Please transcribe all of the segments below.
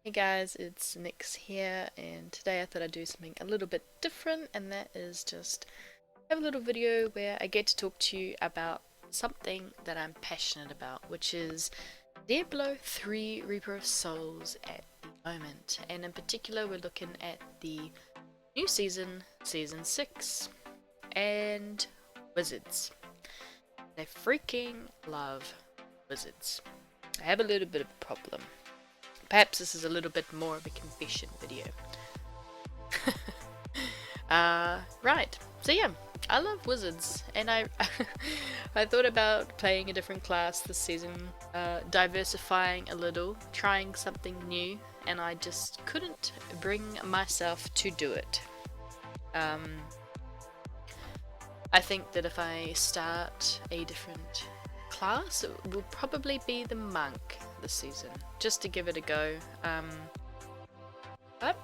Hey guys, it's Nix here, and today I thought I'd do something a little bit different, and that is just have a little video where I get to talk to you about something that I'm passionate about, which is Diablo 3 Reaper of Souls at the moment. And in particular, we're looking at the new season, Season 6, and wizards. I freaking love wizards. I have a little bit of a problem. Perhaps this is a little bit more of a confession video. Right. So yeah, I love wizards, and I I thought about playing a different class this season, diversifying a little, trying something new, and I just couldn't bring myself to do it. I think that if I start a different class, it will probably be the monk this season, just to give it a go. But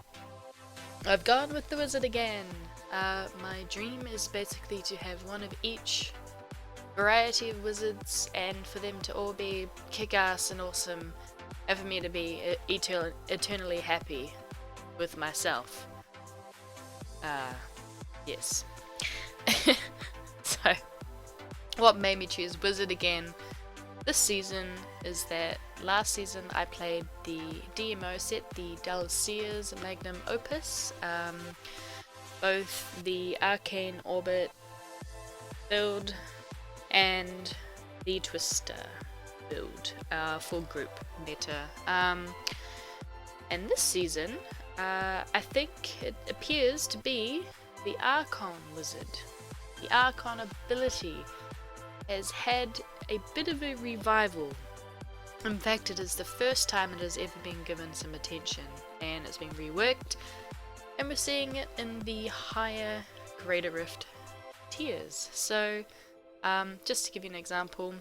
I've gone with the wizard again. My dream is basically to have one of each variety of wizards, and for them to all be kick-ass and awesome, and for me to be eternally happy with myself. Yes. So, what made me choose wizard again this season is that last season I played the DMO set, the Dalcia's Magnum Opus, both the Arcane Orbit build and the Twister build for group meta. And this season, I think it appears to be the Archon Wizard. The Archon ability has had a bit of a revival. In fact, it is the first time it has ever been given some attention, and it's been reworked, and we're seeing it in the higher Greater Rift tiers. So, just to give you an example,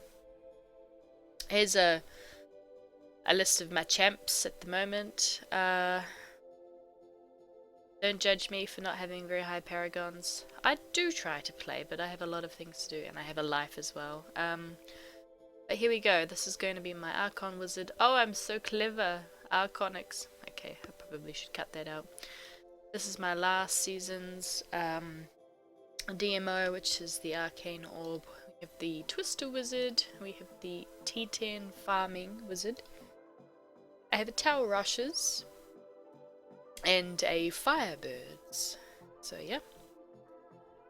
here's a list of my champs at the moment. Don't judge me for not having very high paragons. I do try to play, but I have a lot of things to do, and I have a life as well. But here we go. This is going to be my Archon Wizard. Oh, I'm so clever. Archonics. Okay, I probably should cut that out. This is my last season's DMO, which is the Arcane Orb. We have the Twister Wizard. We have the T10 Farming Wizard. I have a Tower Rushes and a Firebirds. So yeah.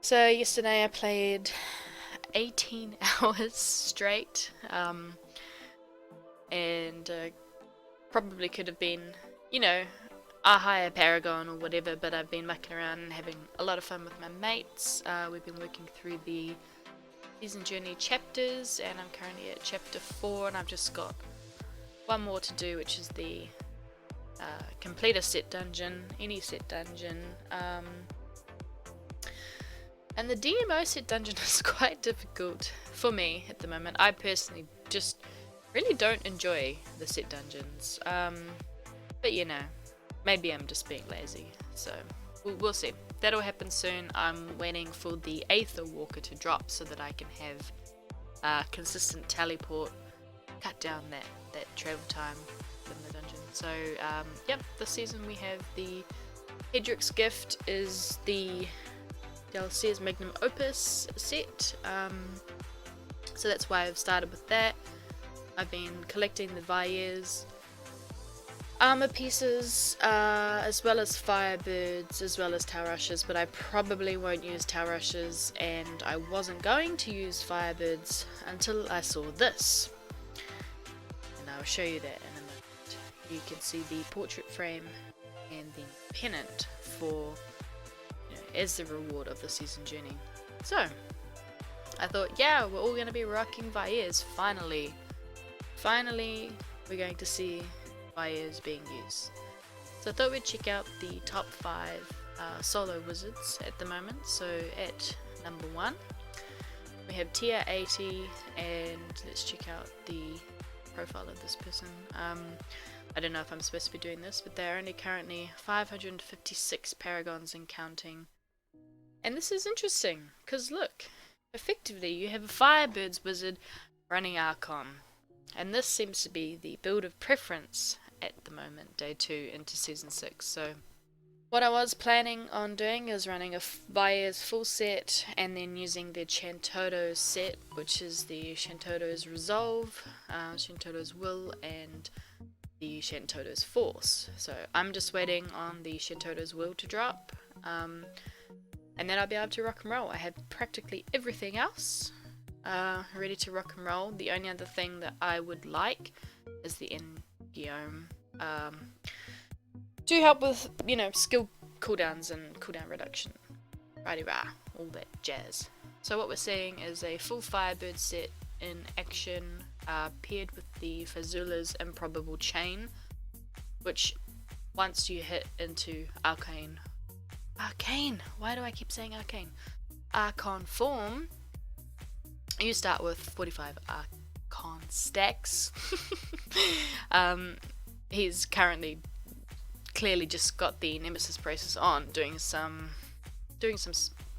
So yesterday I played 18 hours straight, and probably could have been, you know, a higher paragon or whatever, but I've been mucking around and having a lot of fun with my mates. We've been working through the season journey chapters, and I'm currently at chapter 4, and I've just got one more to do, which is the complete a set dungeon, any set dungeon. And the DMO set dungeon is quite difficult for me at the moment. I personally just really don't enjoy the set dungeons. But you know, maybe I'm just being lazy. So we'll see. That'll happen soon. I'm waiting for the Aether Walker to drop so that I can have consistent teleport, cut down that travel time in the dungeon. So yep, this season we have the Hedrick's Gift is the Dalcia's Magnum Opus set, so that's why I've started with that. I've been collecting the Vaiers armor pieces, as well as Firebirds, as well as Tower Rushes, but I probably won't use Tower Rushes, and I wasn't going to use Firebirds until I saw this. And I'll show you that in a moment. You can see the portrait frame and the pennant for as the reward of the season journey. So I thought, yeah, we're all going to be rocking Vaiers finally. Finally, we're going to see Vaiers being used. So I thought we'd check out the top 5 solo wizards at the moment. So at number 1, we have tier 80, and let's check out the profile of this person. I don't know if I'm supposed to be doing this, but they're only currently 556 paragons and counting. And this is interesting, because look, effectively you have a Firebirds wizard running Archon, and this seems to be the build of preference at the moment, day 2 into season 6. So what I was planning on doing is running a Vair's full set and then using the Shantoto's set, which is the Shantoto's Resolve, Shantoto's Will, and the Shantoto's Force. So I'm just waiting on the Shantoto's Will to drop, and then I'll be able to rock and roll. I have practically everything else ready to rock and roll. The only other thing that I would like is the Engiome to help with, you know, skill cooldowns and cooldown reduction. Righty rah, all that jazz. So what we're seeing is a full Firebird set in action, paired with the Fazula's Improbable Chain, which once you hit into Arcane, why do I keep saying Arcane? Archon form, you start with 45 Archon stacks. He's currently clearly just got the Nemesis braces on, doing some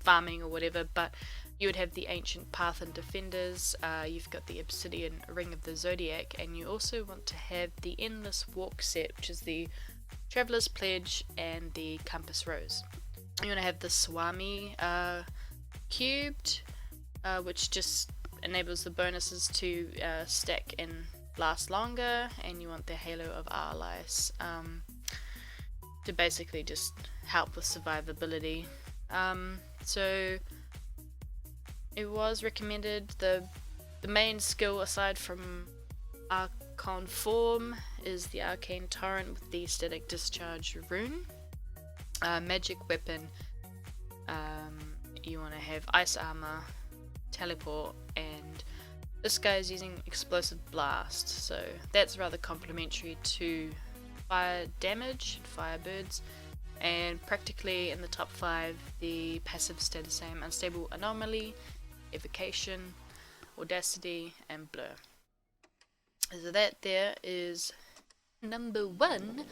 farming or whatever, but you would have the Ancient Path and Defenders, you've got the Obsidian Ring of the Zodiac, and you also want to have the Endless Walk set, which is the Traveler's Pledge and the Compass Rose. You want to have the Swami cubed, which just enables the bonuses to stack and last longer, and you want the Halo of Arlice to basically just help with survivability. So it was recommended, the main skill aside from Archon form is the Arcane Torrent with the Static Discharge rune. Magic weapon, you want to have Ice Armor, Teleport, and this guy is using Explosive Blast, so that's rather complementary to fire damage, Firebirds, and practically in the top 5 the passives stay the same: Unstable Anomaly, Evocation, Audacity, and Blur. So that there is number 1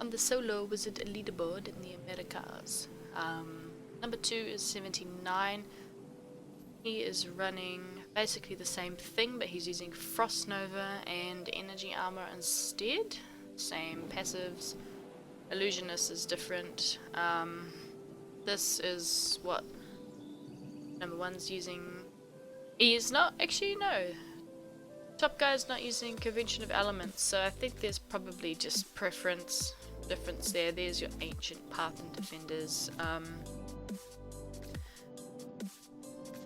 on the solo wizard leaderboard in the Americas. Number 2 is 79. He is running basically the same thing, but he's using Frost Nova and Energy Armor instead. Same passives. Illusionist is different. This is what number 1's using. He is not, actually no. Top guy's not using Convention of Elements, so I think there's probably just preference difference there. There's your Ancient Path and Defenders.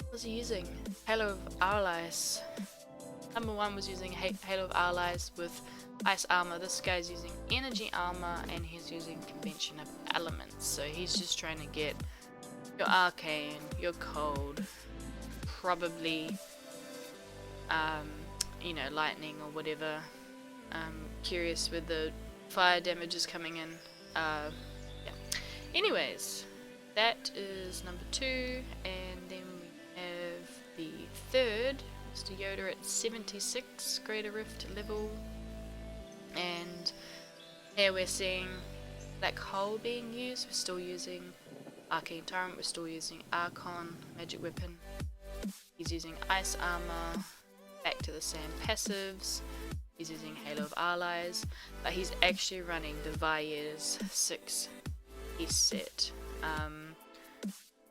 What was he using? Halo of Arlice. Number 1 was using Halo of Arlice with Ice Armor. This guy's using Energy Armor and he's using Convention of Elements. So he's just trying to get your Arcane, your Cold, probably you know, Lightning or whatever. Curious where the fire damage is coming in. Yeah. Anyways, that is number 2, and then we have the 3rd, Mr. Yoda at 76 Greater Rift level, and here we're seeing Black Hole being used. We're still using Arcane Torrent, we're still using Archon, Magic Weapon. He's using Ice Armor, back to the same passives. He's using Halo of Arlice, but he's actually running the Vair's 6 East set.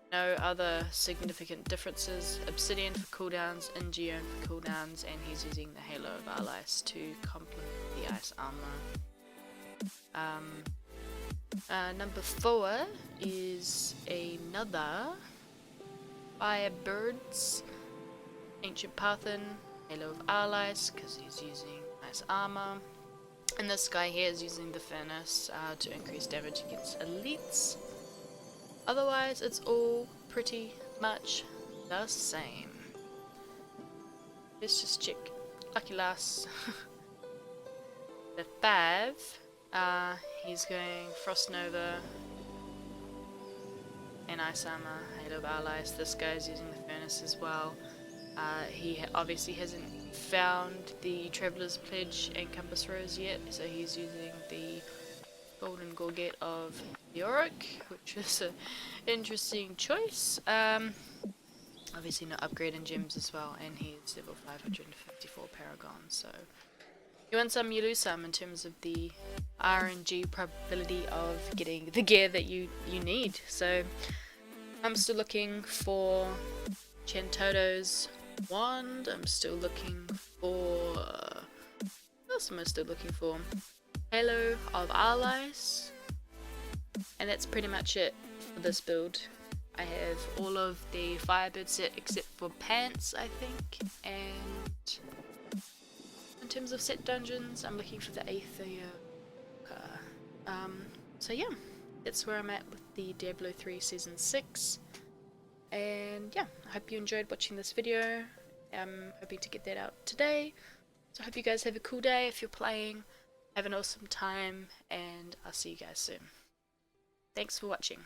No other significant differences. Obsidian for cooldowns, Engiome for cooldowns, and he's using the Halo of Arlice to complement the Ice Armor. Number 4 is another Firebirds, Ancient Pathan, Halo of Arlice, because he's using Ice Armor. And this guy here is using the Furnace to increase damage against elites. Otherwise, it's all pretty much the same. Let's just check. Lucky Lass. The 5, he's going Frost Nova and Ice Armor, Halo of Arlice. This guy's using the Furnace as well. He obviously hasn't found the Traveler's Pledge and Compass Rose yet, so he's using the Golden Gorget of Yorick, which is an interesting choice. Obviously no upgrade in gems as well, and he's level 554 Paragon, so You win some, you lose some in terms of the RNG probability of getting the gear that you need. So I'm still looking for Chantoto's wand. I'm still looking for what else am I still looking for? Halo of Allies, and that's pretty much it for this build. I have all of the Firebird set except for pants, I think, and in terms of set dungeons, I'm looking for the Aether. So yeah, that's where I'm at with the Diablo 3 Season 6. And yeah, I hope you enjoyed watching this video. I'm hoping to get that out today. So I hope you guys have a cool day if you're playing. Have an awesome time, and I'll see you guys soon. Thanks for watching.